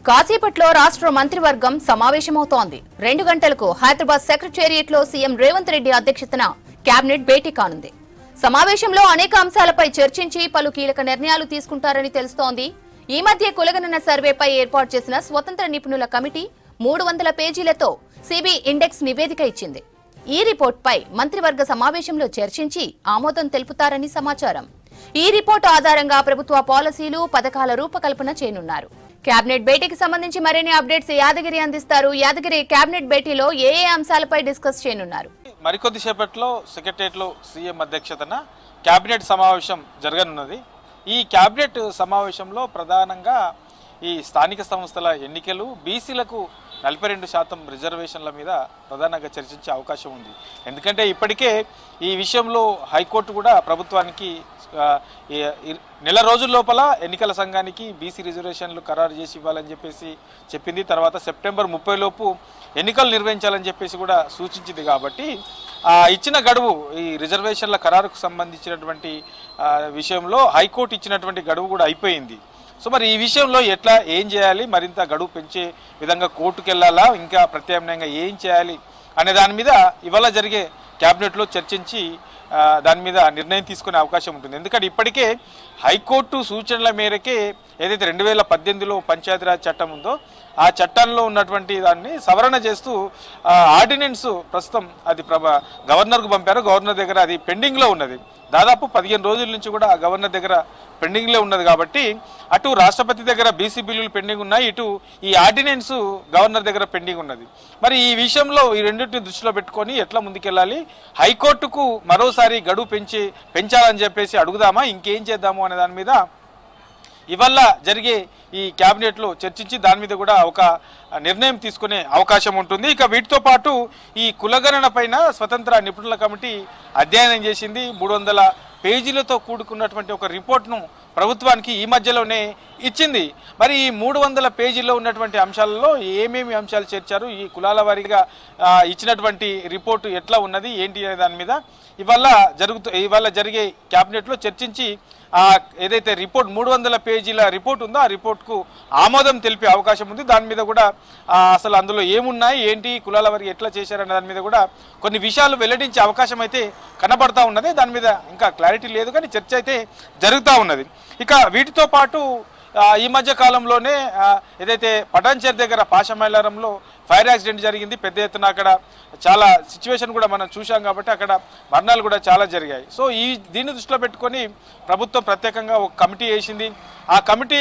కాసేపట్లో రాష్ట్ర మంత్రివర్గం సమావేశమవుతోంది. 2 గంటలకు హైదరాబాద్ సెక్రటేరియట్ లో సీఎం రేవంత్ రెడ్డి అధ్యక్షతన కేబినెట్ భేటీ కానుంది. సమావేశంలో అనేక అంశాలపై చర్చించి పలు కీలక నిర్ణయాలు తీసుకుంటారని తెలుస్తోంది. ఈ మధ్య కులగణన సర్వేపై ఏర్పాటు చేసిన స్వతంత్ర నిపుణుల కమిటీ 300 పేజీలతో సిబి ఇండెక్స్ నివేదిక ఇచ్చింది. ఈ రిపోర్టుపై మంత్రివర్గ సమావేశంలో చర్చించి ఆమోదం తెలుపుతారని సమాచారం. ఈ రిపోర్టు ఆధారంగా ప్రభుత్వ పాలసీలు, పథకాల రూపకల్పన చేయనున్నారు. కేబినెట్ భేటీకి సంబంధించి మరిన్ని అప్డేట్స్ యాదగిరి అందిస్తారు. యాదగిరి, కేబినెట్ భేటీలో ఏ అంశాలపై డిస్కస్ చేయనున్నారు? మరికొద్ది సేపట్లో సెక్రటేరియట్ లో సీఎం అధ్యక్షతన కేబినెట్ సమావేశం జరగనున్నది. ఈ కేబినెట్ సమావేశంలో ప్రధానంగా ఈ స్థానిక సంస్థల ఎన్నికలు, బీసీలకు 42% రిజర్వేషన్ల మీద ప్రధానంగా చర్చించే అవకాశం ఉంది. ఎందుకంటే ఇప్పటికే ఈ విషయంలో హైకోర్టు కూడా ప్రభుత్వానికి నెల రోజుల లోపల ఎన్నికల సంఘానికి బీసీ రిజర్వేషన్లు ఖరారు చేసి ఇవ్వాలని చెప్పేసి చెప్పింది. తర్వాత సెప్టెంబర్ 30 లోపు ఎన్నికలు నిర్వహించాలని చెప్పేసి కూడా సూచించింది. కాబట్టి ఇచ్చిన గడువు, ఈ రిజర్వేషన్ల ఖరారుకు సంబంధించినటువంటి విషయంలో హైకోర్టు ఇచ్చినటువంటి గడువు కూడా అయిపోయింది. సో మరి ఈ విషయంలో ఏం చేయాలి, మరింత గడువు పెంచే విధంగా కోర్టుకు వెళ్ళాలా, ఇంకా ప్రత్యామ్నాయంగా ఏం చేయాలి అనే దాని మీద ఇవాళ జరిగే క్యాబినెట్లో చర్చించి దాని మీద నిర్ణయం తీసుకునే అవకాశం ఉంటుంది. ఎందుకంటే ఇప్పటికే హైకోర్టు సూచనల మేరకే ఏదైతే 2018లో పంచాయతీరాజ్ చట్టం ఉందో ఆ చట్టంలో ఉన్నటువంటి దాన్ని సవరణ చేస్తూ ఆర్డినెన్స్ ప్రస్తుతం అది గవర్నర్కు పంపారు. గవర్నర్ దగ్గర అది పెండింగ్లో ఉన్నది. దాదాపు 15 రోజుల నుంచి కూడా గవర్నర్ దగ్గర పెండింగ్లో ఉన్నది. కాబట్టి అటు రాష్ట్రపతి దగ్గర బీసీ బిల్లులు పెండింగ్ ఉన్నాయి, ఇటు ఈ ఆర్డినెన్స్ గవర్నర్ దగ్గర పెండింగ్ ఉన్నది. మరి ఈ విషయంలో ఈ రెండింటిని దృష్టిలో పెట్టుకొని ఎట్లా ముందుకెళ్ళాలి, హైకోర్టుకు మరోసారి గడువు పెంచాలని చెప్పేసి అడుగుదామా, ఇంకేం చేద్దాము అనే దాని మీద ఇవాళ జరిగే ఈ క్యాబినెట్లో చర్చించి దాని మీద కూడా ఒక నిర్ణయం తీసుకునే అవకాశం ఉంటుంది. ఇక వీటితో పాటు ఈ కులగణన పైన స్వతంత్ర నిపుణుల కమిటీ అధ్యయనం చేసింది. 300 పేజీలతో కూడుకున్నటువంటి ఒక రిపోర్ట్ను ప్రభుత్వానికి ఈ మధ్యలోనే ఇచ్చింది. మరి ఈ 300 పేజీల్లో ఉన్నటువంటి అంశాలలో ఏమేమి అంశాలు చేర్చారు, ఈ కులాల వారీగా ఇచ్చినటువంటి రిపోర్టు ఎట్లా ఉన్నది, ఏంటి అనే దాని మీద ఇవాళ జరిగే క్యాబినెట్లో చర్చించి ఏదైతే రిపోర్ట్ 300 పేజీల రిపోర్ట్ ఉందో ఆ రిపోర్ట్కు ఆమోదం తెలిపే అవకాశం ఉంది. దాని మీద కూడా అసలు అందులో ఏమున్నాయి, ఏంటి, కులాల వారికి ఎట్లా చేశారనే దాని మీద కూడా కొన్ని విషయాలు వెల్లడించే అవకాశం అయితే కనబడతా ఉన్నది. దాని మీద ఇంకా క్లారిటీ లేదు, కానీ చర్చ అయితే జరుగుతూ ఉన్నది. ఇక వీటితో పాటు ఈ మధ్య కాలంలోనే ఏదైతే పటాన్చేరు దగ్గర పాషమైలారంలో ఫైర్ యాక్సిడెంట్ జరిగింది. పెద్ద ఎత్తున అక్కడ చాలా సిచ్యువేషన్ కూడా మనం చూసాం. కాబట్టి అక్కడ మరణాలు కూడా చాలా జరిగాయి. సో దీన్ని దృష్టిలో పెట్టుకొని ప్రభుత్వం ప్రత్యేకంగా ఒక కమిటీ వేసింది. ఆ కమిటీ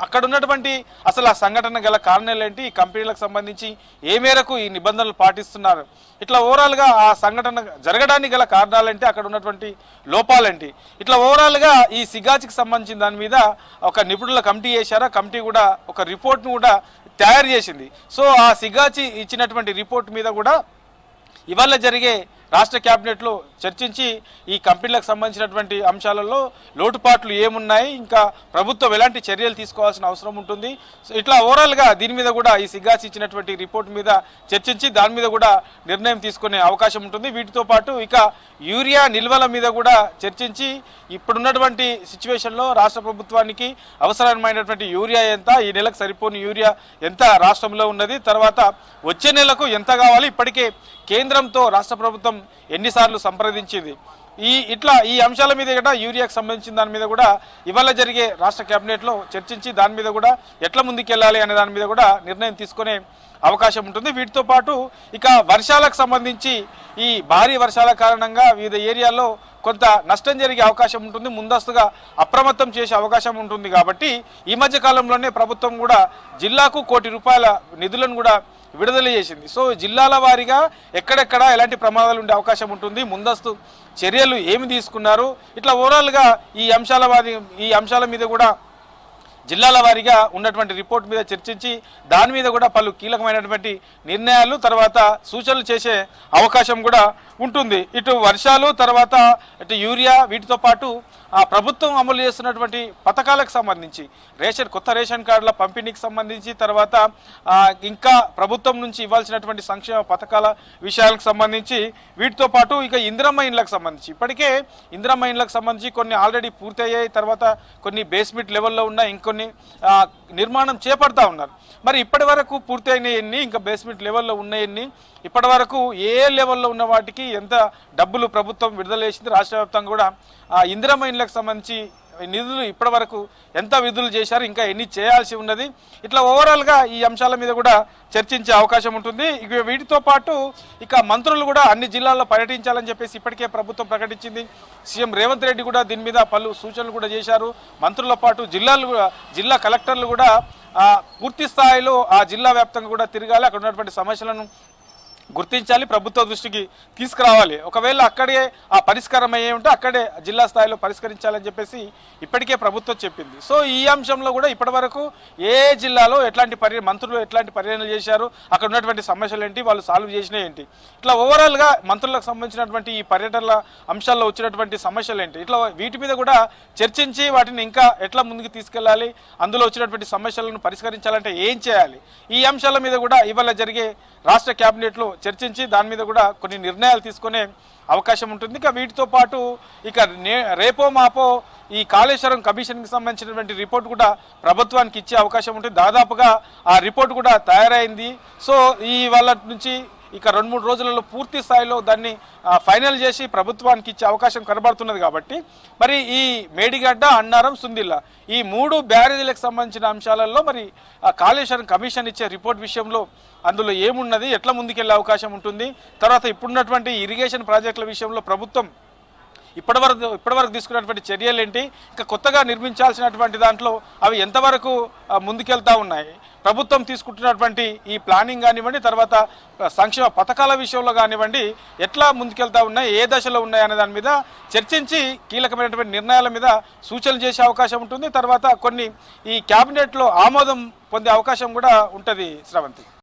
అక్కడ ఉన్నటువంటి అసలు ఆ సంఘటన గల కారణాలు ఏంటి, ఈ కంపెనీలకు సంబంధించి ఏ మేరకు ఈ నిబంధనలు పాటిస్తున్నారు, ఇట్లా ఓవరాల్గా ఆ సంఘటన జరగడానికి గల కారణాలేంటి, అక్కడ ఉన్నటువంటి లోపాలేంటి, ఇట్లా ఓవరాల్గా ఈ సిగాచికి సంబంధించిన దాని మీద ఒక నిపుణుల కమిటీ వేశారు. ఆ కమిటీ కూడా ఒక రిపోర్ట్ను కూడా తయారు చేసింది. సో ఆ సిగాచి ఇచ్చినటువంటి రిపోర్ట్ మీద కూడా ఇవాళ జరిగే రాష్ట్ర క్యాబినెట్లో చర్చించి ఈ కంపెనీలకు సంబంధించినటువంటి అంశాలలో లోటుపాట్లు ఏమున్నాయి, ఇంకా ప్రభుత్వం ఎలాంటి చర్యలు తీసుకోవాల్సిన అవసరం ఉంటుంది, ఇట్లా ఓవరాల్గా దీని మీద కూడా ఈ సిగాసి ఇచ్చినటువంటి రిపోర్ట్ మీద చర్చించి దాని మీద కూడా నిర్ణయం తీసుకునే అవకాశం ఉంటుంది. వీటితో పాటు ఇక యూరియా నిల్వల మీద కూడా చర్చించి ఇప్పుడున్నటువంటి సిచ్యువేషన్లో రాష్ట్ర ప్రభుత్వానికి అవసరమైనటువంటి యూరియా ఎంత, ఈ నెలకు సరిపోని యూరియా ఎంత రాష్ట్రంలో ఉన్నది, తర్వాత వచ్చే నెలకు ఎంత కావాలి, ఇప్పటికే కేంద్రంతో రాష్ట్ర ప్రభుత్వం ఎన్నిసార్లు సంప్రదించింది, ఈ అంశాల మీద కూడా యూరియాకు సంబంధించిన దాని మీద కూడా ఇవాళ జరిగే రాష్ట్ర కేబినెట్లో చర్చించి దాని మీద కూడా ఎట్లా ముందుకెళ్ళాలి అనే దాని మీద కూడా నిర్ణయం తీసుకునే అవకాశం ఉంటుంది. వీటితో పాటు ఇక వర్షాలకు సంబంధించి ఈ భారీ వర్షాల కారణంగా వివిధ ఏరియాల్లో కొంత నష్టం జరిగే అవకాశం ఉంటుంది, ముందస్తుగా అప్రమత్తం చేసే అవకాశం ఉంటుంది. కాబట్టి ఈ మధ్య కాలంలోనే ప్రభుత్వం కూడా జిల్లాకు ₹1 కోటి నిధులను కూడా విడుదల చేసింది. సో జిల్లాల వారీగా ఎక్కడెక్కడ ఎలాంటి ప్రమాదాలు ఉండే అవకాశం ఉంటుంది, ముందస్తు చర్యలు ఏమి తీసుకున్నారు, ఇట్లా ఓవరాల్గా ఈ అంశాల మీద కూడా జిల్లాల వారీగా ఉన్నటువంటి రిపోర్ట్ మీద చర్చించి దాని మీద కూడా పలు కీలకమైనటువంటి నిర్ణయాలు తర్వాత సూచనలు చేసే అవకాశం కూడా ఉంటుంది. ఇటు వర్షాలు, తర్వాత ఇటు యూరియా, వీటితో పాటు ప్రభుత్వం అమలు చేస్తున్నటువంటి పథకాలకు సంబంధించి కొత్త రేషన్ కార్డుల పంపిణీకి సంబంధించి, తర్వాత ఇంకా ప్రభుత్వం నుంచి ఇవ్వాల్సినటువంటి సంక్షేమ పథకాల విషయాలకు సంబంధించి, వీటితో పాటు ఇక ఇందిరమ్మ ఇండ్లకు సంబంధించి ఇప్పటికే ఇందిరమ్మ ఇండ్లకు సంబంధించి కొన్ని ఆల్రెడీ పూర్తయ్యాయి, తర్వాత కొన్ని బేస్మెంట్ లెవెల్లో ఉన్న ఇంకొన్ని కొన్ని నిర్మాణం చేపడతా ఉన్నారు. మరి ఇప్పటి వరకు పూర్తయిన ఎన్ని, ఇంకా బేస్మెంట్ లెవెల్లో ఉన్నాయన్ని, ఇప్పటి వరకు ఏ లెవెల్లో ఉన్న వాటికి ఎంత డబ్బులు ప్రభుత్వం విడుదల చేసింది, రాష్ట్ర వ్యాప్తంగా కూడా ఇందిరమ్మ ఇండ్లకు సంబంధించి నిధులు ఇప్పటి వరకు ఎంత విధులు చేశారు, ఇంకా ఎన్ని చేయాల్సి ఉన్నది, ఇట్లా ఓవరాల్గా ఈ అంశాల మీద కూడా చర్చించే అవకాశం ఉంటుంది. ఇక వీటితో పాటు ఇక మంత్రులు కూడా అన్ని జిల్లాల్లో పర్యటించాలని చెప్పేసి ఇప్పటికే ప్రభుత్వం ప్రకటించింది. సీఎం రేవంత్ రెడ్డి కూడా దీని మీద పలు సూచనలు కూడా చేశారు. మంత్రులతో పాటు జిల్లా కలెక్టర్లు కూడా పూర్తి స్థాయిలో ఆ జిల్లా వ్యాప్తంగా కూడా తిరగాలి, అక్కడ ఉన్నటువంటి సమస్యలను గుర్తించాలి, ప్రభుత్వ దృష్టికి తీసుకురావాలి. ఒకవేళ అక్కడే ఆ పరిష్కారం అయ్యే ఉంటే అక్కడే జిల్లా స్థాయిలో పరిష్కరించాలని చెప్పేసి ఇప్పటికే ప్రభుత్వం చెప్పింది. సో ఈ అంశంలో కూడా ఇప్పటివరకు ఏ జిల్లాలో ఎట్లాంటి మంత్రులు ఎట్లాంటి పర్యటనలు చేశారు, అక్కడ ఉన్నటువంటి సమస్యలు ఏంటి, వాళ్ళు సాల్వ్ చేసినవి ఏంటి, ఇట్లా ఓవరాల్గా మంత్రులకు సంబంధించినటువంటి ఈ పర్యటనల అంశాల్లో వచ్చినటువంటి సమస్యలు ఏంటి, ఇట్లా వీటి మీద కూడా చర్చించి వాటిని ఇంకా ఎట్లా ముందుకు తీసుకెళ్లాలి, అందులో వచ్చినటువంటి సమస్యలను పరిష్కరించాలంటే ఏం చేయాలి, ఈ అంశాల మీద కూడా ఇవాళ జరిగే రాష్ట్ర క్యాబినెట్లో చర్చించి దాని మీద కూడా కొన్ని నిర్ణయాలు తీసుకునే అవకాశం ఉంటుంది. ఇక వీటితో పాటు ఇక రేపో మాపో ఈ కాళేశ్వరం కమిషన్కి సంబంధించినటువంటి రిపోర్ట్ కూడా ప్రభుత్వానికి ఇచ్చే అవకాశం ఉంటుంది. దాదాపుగా ఆ రిపోర్ట్ కూడా తయారైంది. సో ఈ వాళ్ళ నుంచి ఇక 2-3 రోజులలో పూర్తి స్థాయిలో దాన్ని ఫైనల్ చేసి ప్రభుత్వానికి ఇచ్చే అవకాశం కనబడుతున్నది. కాబట్టి మరి ఈ మేడిగడ్డ, అన్నారం, సుందిల్లా ఈ 3 బ్యారేజీలకు సంబంధించిన అంశాలలో మరి కాళేశ్వరం కమిషన్ ఇచ్చే రిపోర్ట్ విషయంలో అందులో ఏమున్నది, ఎట్లా ముందుకెళ్లే అవకాశం ఉంటుంది, తర్వాత ఇప్పుడున్నటువంటి ఇరిగేషన్ ప్రాజెక్టుల విషయంలో ప్రభుత్వం ఇప్పటివరకు తీసుకున్నటువంటి చర్యలు ఏంటి, ఇంకా కొత్తగా నిర్మించాల్సినటువంటి దాంట్లో అవి ఎంతవరకు ముందుకెళ్తా ఉన్నాయి, ప్రభుత్వం తీసుకుంటున్నటువంటి ఈ ప్లానింగ్ కానివ్వండి, తర్వాత సంక్షేమ పథకాల విషయంలో కానివ్వండి ఎట్లా ముందుకెళ్తా ఉన్నాయి, ఏ దశలో ఉన్నాయి అనే దాని మీద చర్చించి కీలకమైనటువంటి నిర్ణయాల మీద సూచనలు చేసే అవకాశం ఉంటుంది. తర్వాత కొన్ని ఈ క్యాబినెట్లో ఆమోదం పొందే అవకాశం కూడా ఉంటుంది. శ్రవంతి.